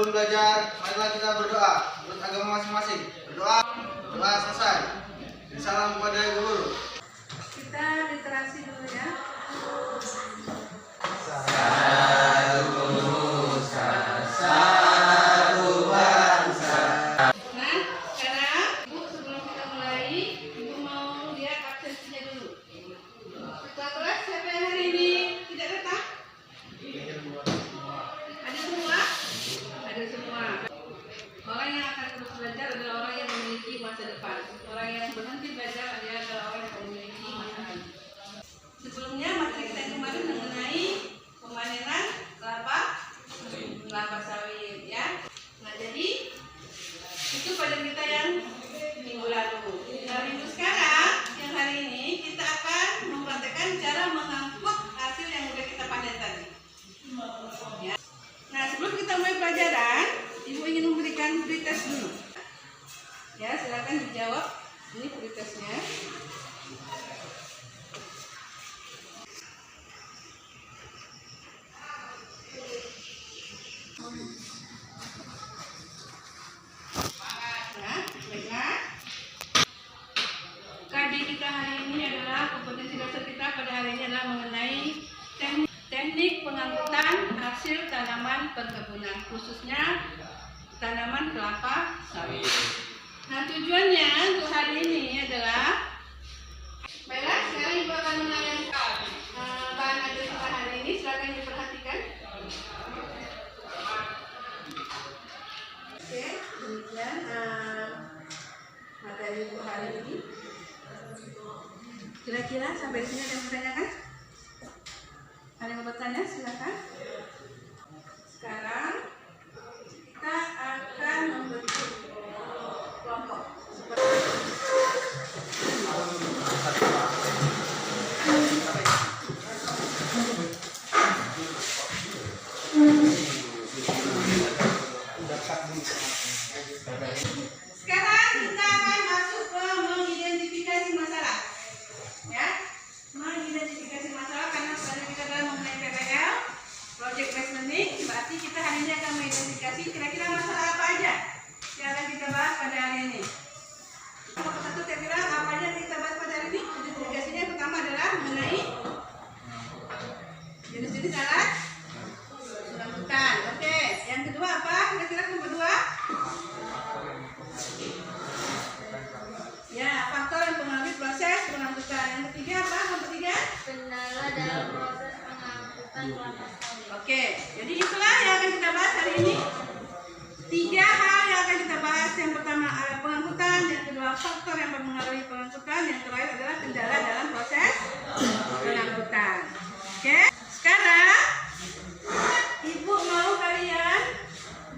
sebelum belajar, marilah kita berdoa menurut agama masing-masing. Berdoa, doa selesai. Salam kepada Ibu Guru. Kita literasi dulu ya. Satu nusa, satu bangsa. Nah, sekarang Ibu sebelum kita mulai, Ibu mau lihat absensinya dulu. Ketua kelas siapa yang hari ini tidak datang? Ada semua? Ada semua. Orang yang akan terus belajar adalah orang yang memiliki masa depan. Orang yang berhenti belajar adalah orang yang memiliki masa lalu. Sebelumnya materi kita kemarin mengenai pemanenan kelapa sawit ya. Nah jadi itu pada kita yang minggu lalu. Nah minggu sekarang yang hari ini kita akan mempraktekkan cara mengangkut hasil yang sudah kita panen tadi. Ya. Nah sebelum kita mulai pelajaran, Ibu ingin memberikan pretest dulu. Ya silakan dijawab. Ini pretestnya. KD kita hari ini adalah kompetensi dasar kita pada hari ini adalah mengenai teknik pengangkutan hasil tanaman perkebunan, khususnya tanaman kelapa sawit. Nah tujuannya untuk hari ini adalah, baiklah sekarang Ibu akan menayangkan bahan ajar kita hari ini, silakan diperhatikan. Oke, demikian materi Ibu hari ini. Kira-kira sampai di sini ada yang bertanyakan? Ada yang bertanya? Silakan. Sekarang kita akan membentuk kelompok. Sekarang kita akan masuk ke mengidentifikasi masalah. Ya, mengidentifikasi masalah karena sebenarnya kita dalam mengenai PBL, Project Based Learning, berarti kita hari ini akan mengidentifikasi kira-kira masalah apa aja yang akan kita bahas pada hari ini. Nomor satu saya bilang apa aja yang kita bahas pada hari ini. Identifikasinya yang pertama adalah mengenai jenis-jenis alat pengangkutan. Oke, yang kedua apa? Kira-kira yang kedua? Ya, faktor yang mempengaruhi proses pengangkutan. Yang ketiga apa? Yang ketiga? Kendala dalam proses pengangkutan kelapa sawit. Oke, jadi itulah yang akan kita bahas hari ini. 3 hal yang akan kita bahas. Yang pertama alat pengangkutan, yang kedua faktor yang mempengaruhi pengangkutan, yang terakhir adalah kendala dalam proses pengangkutan. Oke, sekarang Ibu mau kalian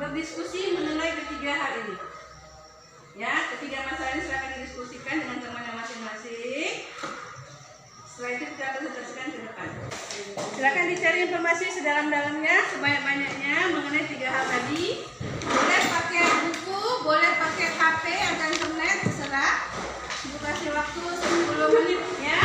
berdiskusi mengenai ketiga hal ini. Ya, ketiga masalah ini silakan didiskusikan dengan temannya masing-masing. Setelah itu kita presentasikan ke depan. Silakan dicari informasi sedalam-dalamnya, sebanyak-banyaknya mengenai 3 hal tadi. Boleh pakai buku, boleh pakai HP atau internet, terserah. Ibu kasih waktu 10 menit ya.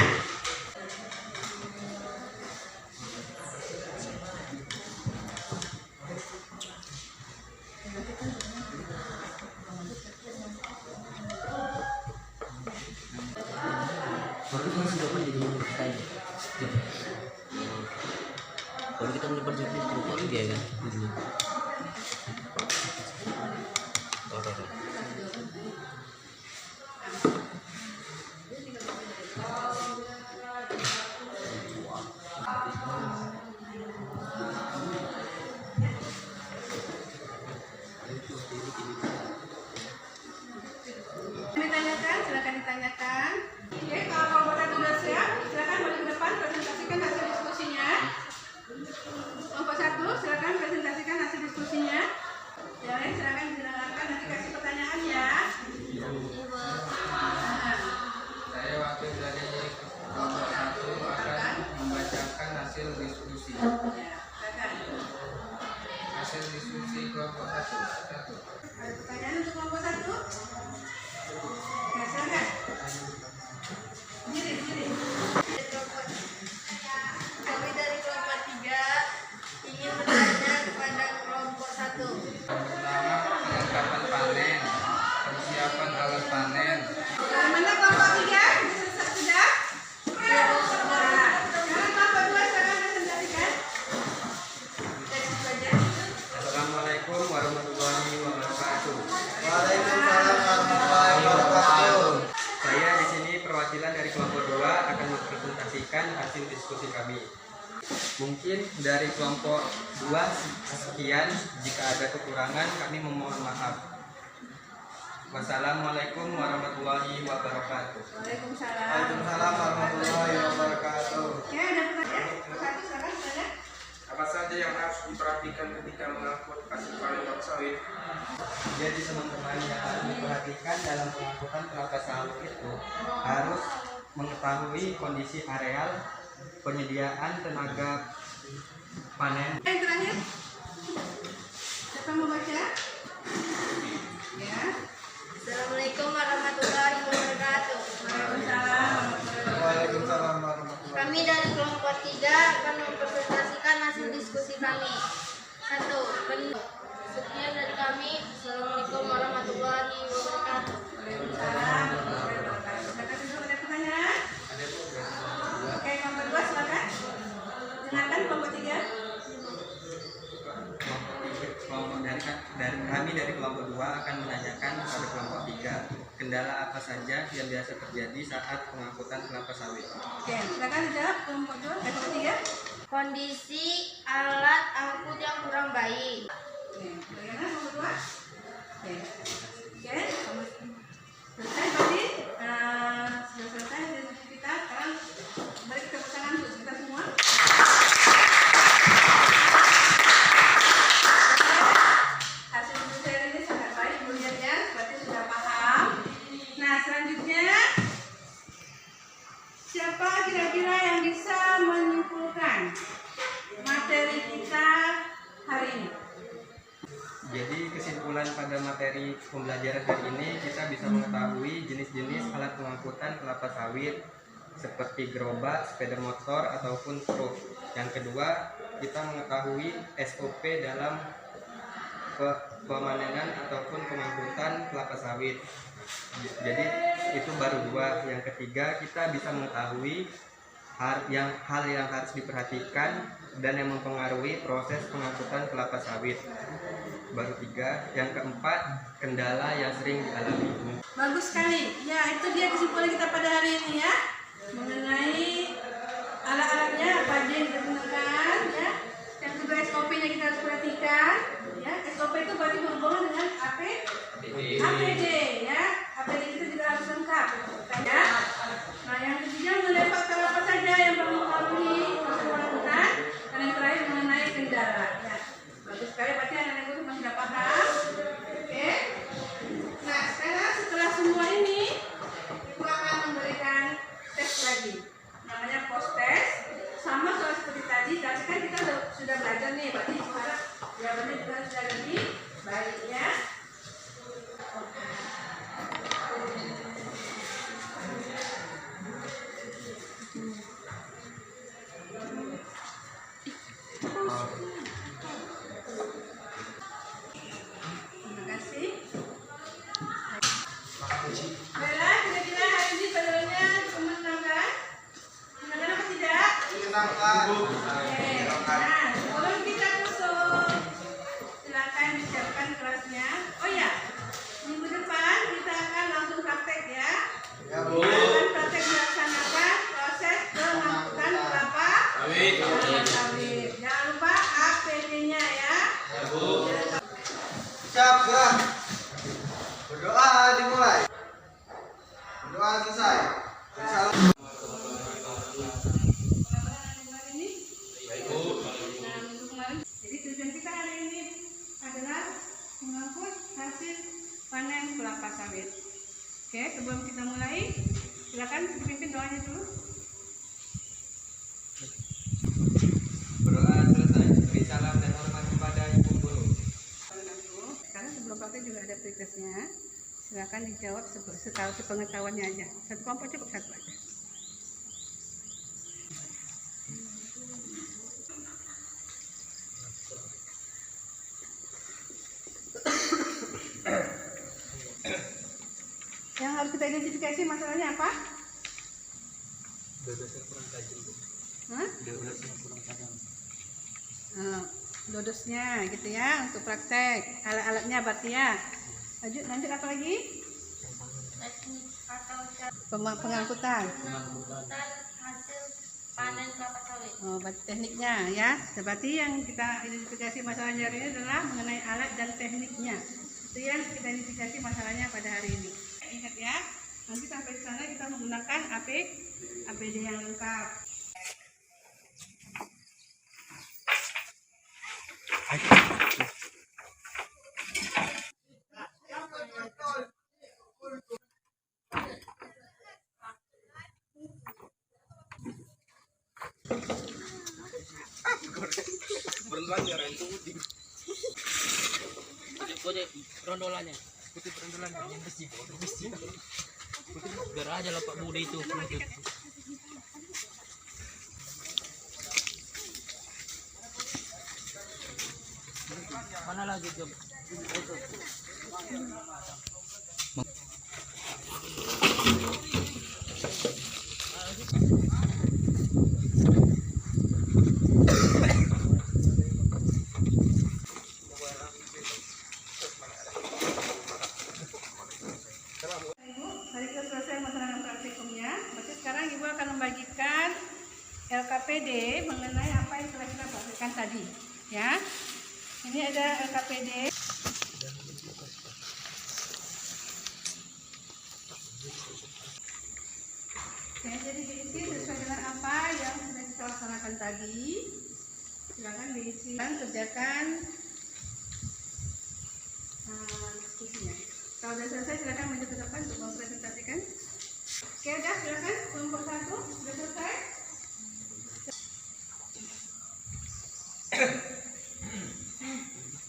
Kalau kita mau berjumpa di grup dia kan. Ditanyakan, silakan ditanyakan. Oke, kalau kelompok sudah siap, silakan balik ke depan presentasikan hasil diskusinya. Kelompok 1, silakan presentasikan hasil diskusinya. Yang lain silakan didengarkan, nanti kasih pertanyaan ya. Mungkin dari kelompok 2 sekian, jika ada kekurangan kami memohon maaf. Wassalamualaikum warahmatullahi wabarakatuh. Waalaikumsalam. Waalaikumsalam warahmatullahi wabarakatuh. Ya, ada pertanyaan? Satu, silakan, ada? Apa saja yang harus diperhatikan ketika mengangkut hasil panen kelapa sawit? Jadi teman-teman yang harus diperhatikan dalam pengangkutan kelapa sawit itu harus mengetahui kondisi areal, penyediaan tenaga panen. Yang terakhir, siapa mau baca? Ya. Assalamualaikum warahmatullahi wabarakatuh. Waalaikumsalam. Waalaikumsalam warahmatullahi Kami dari kelompok 3 akan mempresentasikan hasil diskusi kami. 1. Penuh. Sekian dari kami. Assalamualaikum warahmatullahi wabarakatuh. Waalaikumsalam. Silakan dulu, ada pertanyaan? Oke, kelompok 2 silakan. Dengarkan kelompok 3. Kami dari kelompok 2 akan menanyakan pada kelompok 3 kendala apa saja yang biasa terjadi saat pengangkutan kelapa sawit. Oke, silakan dijawab kelompok 2, kelompok 3. Kondisi alat angkut yang kurang baik. Oke, bagaimana kelompok 2? Oke. Oke, selesai berarti sudah selesai diskusi kita. Sekarang mari kita pasangan untuk kita semua. Hasil diskusi hari ini sangat baik, kemudian ya, berarti sudah paham. Nah, selanjutnya siapa kira-kira yang bisa menyimpulkan materi kita hari ini? Jadi kesimpulan pada materi pembelajaran hari ini kita bisa mengetahui jenis-jenis alat pengangkutan kelapa sawit seperti gerobak, sepeda motor ataupun truk. Yang kedua, kita mengetahui SOP dalam pemanenan ataupun pengangkutan kelapa sawit. Jadi itu baru 2. Yang ketiga, kita bisa mengetahui hal yang harus diperhatikan dan yang mempengaruhi proses pengangkutan kelapa sawit. Baru 3. Yang keempat, kendala yang sering dialami. Bagus sekali. Ya, itu dia kesimpulan kita pada hari ini ya. Mengenai alat-alatnya apa aja yang kita gunakan ya. Yang kedua SOP-nya kita harus perhatikan ya. SOP itu berarti berhubungan dengan APD ya. APD kita juga harus lengkap ya. Nah, yang ketiga mengenai faktor apa saja yang perlu mempengaruhi proses pengangkutan, dan yang terakhir mengenai kendala ya. Bagus sekali, berarti anak-anak itu sudah paham. Oke. Nah, sekarang setelah semua ini Ibu akan memberikan tes lagi. Namanya post test. Sama soal seperti tadi, tapi kan kita sudah belajar nih, berarti Ibu harap jawabannya juga sudah lebih baik ya. Terima kasih. Baiklah, kira-kira hari ini pelajarannya cukup menyenangkan? Menyenangkan apa tidak? Menyenangkan. Oke. Nah, sebelum kita masuk, silakan disiapkan kelasnya. Oh ya, minggu depan kita akan langsung praktek ya. Ya, Kita Bu. akan praktek dilaksanakan proses pengangkutan kelapa sawit. Jangan lupa APD-nya ya. Siap, gerak. Berdoa dimulai. Berdoa selesai. Salam. Jadi tujuan kita hari ini adalah mengangkut hasil panen kelapa sawit. Oke, sebelum kita mulai, silakan dipimpin doanya dulu. Berdoa selesai. Beri salam dan hormat kepada Ibu Guru. Sekarang sebelum praktek juga ada pretestnya. Silakan dijawab setahu sepengetahuannya aja. Satu kelompok cukup, satu aja. Yang harus kita identifikasi masalahnya apa? Dodosnya kurang tajam, Bu. Hah? Dodosnya kurang tajam. Dodosnya gitu ya untuk praktek. Alat-alatnya berarti ya. Lanjut apa lagi? Teknik atau cara Pengangkutan. pengangkutan hasil panen kelapa sawit. Oh, berarti tekniknya ya. Berarti yang kita identifikasi masalahnya hari ini adalah mengenai alat dan tekniknya. Itu yang kita identifikasi masalahnya pada hari ini. Ingat ya, nanti sampai di sana kita menggunakan APD yang lengkap. Kode rondolannya. Kutip rondolannya yang besi. Biar aja lah Pak Budi itu. Mana lagi job? Hari kita selesai melaksanakan praktikumnya. Berarti sekarang Ibu akan membagikan LKPD mengenai apa yang telah kita praktikkan tadi. Ya, ini ada LKPD. Oke, jadi diisi sesuai dengan apa yang sudah kita laksanakan tadi. Silakan diisi dan kerjakan diskusinya. Kalau sudah selesai, silakan maju ke depan untuk mempresentasikan. Oke, udah silakan kelompok 1 sudah selesai.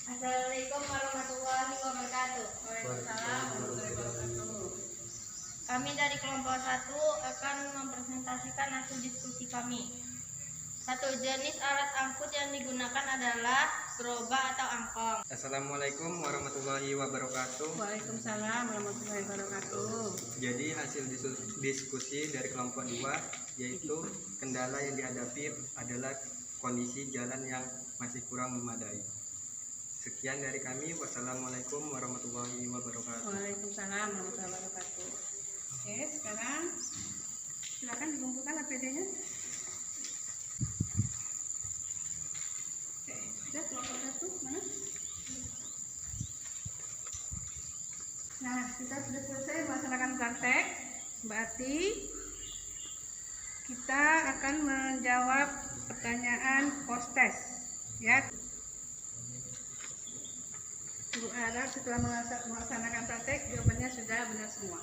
Assalamualaikum warahmatullahi wabarakatuh. Waalaikumsalam warahmatullahi wabarakatuh. Kami dari kelompok 1 akan mempresentasikan hasil diskusi kami. Satu jenis alat angkut yang digunakan adalah gerobak atau angkong. Assalamualaikum warahmatullahi wabarakatuh. Waalaikumsalam warahmatullahi wabarakatuh. Jadi hasil diskusi dari kelompok 2 yaitu kendala yang dihadapi adalah kondisi jalan yang masih kurang memadai. Sekian dari kami. Wassalamualaikum warahmatullahi wabarakatuh. Waalaikumsalam warahmatullahi wabarakatuh. Oke, sekarang silakan dikumpulkan APD-nya. Oke, sudah kelompok 1 mana? Nah, kita sudah selesai melaksanakan praktek. Berarti kita akan menjawab pertanyaan post test, ya. Ibu harap setelah melaksanakan praktek jawabannya sudah benar semua.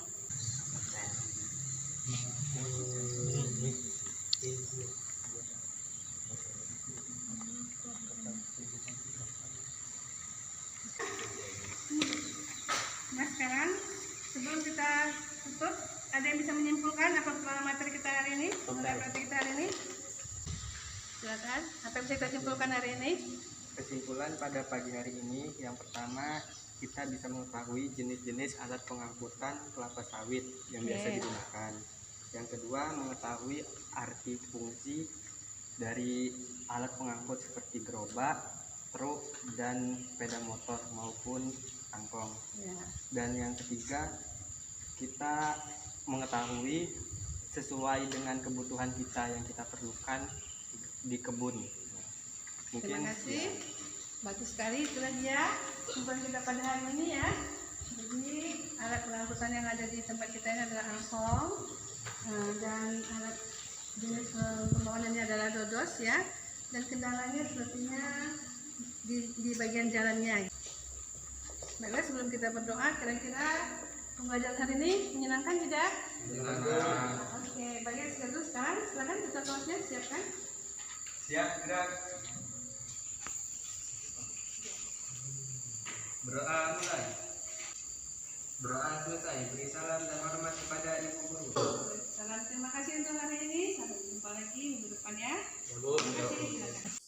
Nah, sekarang sebelum kita tutup, ada yang bisa menyimpulkan apa materi kita hari ini? Mengenai praktek kita hari ini? Silakan. Apa yang bisa kita simpulkan hari ini? Kesimpulan pada pagi hari ini, yang pertama kita bisa mengetahui jenis-jenis alat pengangkutan kelapa sawit yang biasa digunakan. Yang kedua, mengetahui arti fungsi dari alat pengangkut seperti gerobak, truk, dan sepeda motor maupun angkong. Ya. Dan yang ketiga, kita mengetahui sesuai dengan kebutuhan kita yang kita perlukan di kebun. Mungkin Terima kasih. Bagus sekali, itulah dia kumpulan kita pada hari ini ya. Jadi alat pengangkutan yang ada di tempat kita ini adalah angkong, dan alat jenis pembangunannya adalah dodos ya. Dan kendalanya sepertinya di bagian jalannya. Baiklah, sebelum kita berdoa, kira-kira pembelajaran hari ini menyenangkan tidak? Menyenangkan. Oke, bagian dulu sekarang, silakan kita kelasnya siapkan. Siap, gerak. Berdoa mulai. Berdoa selesai. Beri salam dan hormat kepada ibu guru. Salam terima kasih untuk hari ini. Sampai jumpa lagi minggu depan ya. Terima kasih. Silakan.